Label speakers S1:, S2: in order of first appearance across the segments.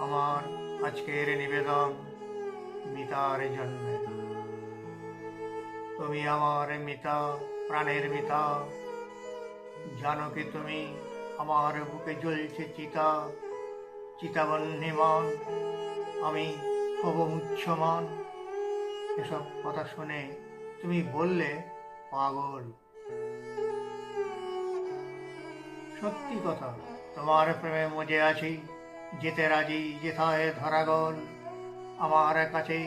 S1: আমার আজকের নিবেদন মিতার জন্যে। তুমি আমার মিতা, প্রাণের মিতা। জানো কি তুমি আমার বুকে জ্বলছে চিতা, চিতাবহ্নিমান আমি হব মুহ্যমান। এসব কথা শুনে তুমি বললে পাগল। সত্যি কথা, তোমার প্রেমে মজে আছি, যেতে রাজি যেথায় ধরাগল। আমার কাছে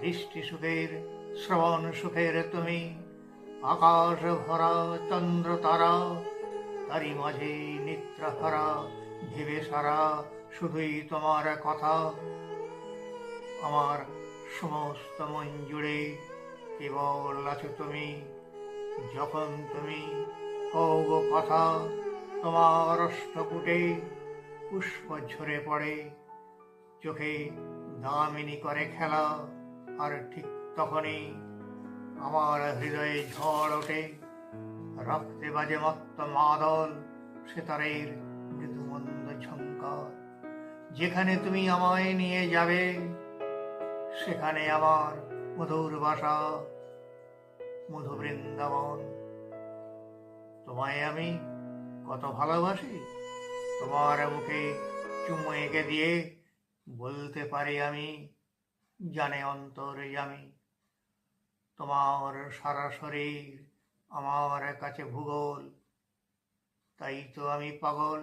S1: দৃষ্টি সুখের, শ্রবণ সুখের তুমি। আকাশ ভরা চন্দ্র তারা, তারই মাঝে নিদ্রাহারা, ভেবে সারা শুধুই তোমার কথা। আমার সমস্ত মন জুড়ে কেবল আছো তুমি। যখন তুমি কও গো কথা, তোমার অষ্টপুটে পুষ্প ঝরে পড়ে, চোখে দামিনী করে খেলা। আর ঠিক তখনই আমার হৃদয়ে ঝড় ওঠে, রক্তে বাজে মত্ত মাদল সেতারের মৃদুমন্দ ঝঙ্কার। যেখানে তুমি আমায় নিয়ে যাবে, সেখানে আমার মধুর বাসা, মধু বৃন্দাবন। তোমায় আমি কত ভালোবাসি, তোমার মুখে চুমু এঁকে দিয়ে বলতে পারি আমি, জানে অন্তর্যামী। তোমার সারা শরীর আমার কাছে ভূগোল, তাই তো আমি পাগল।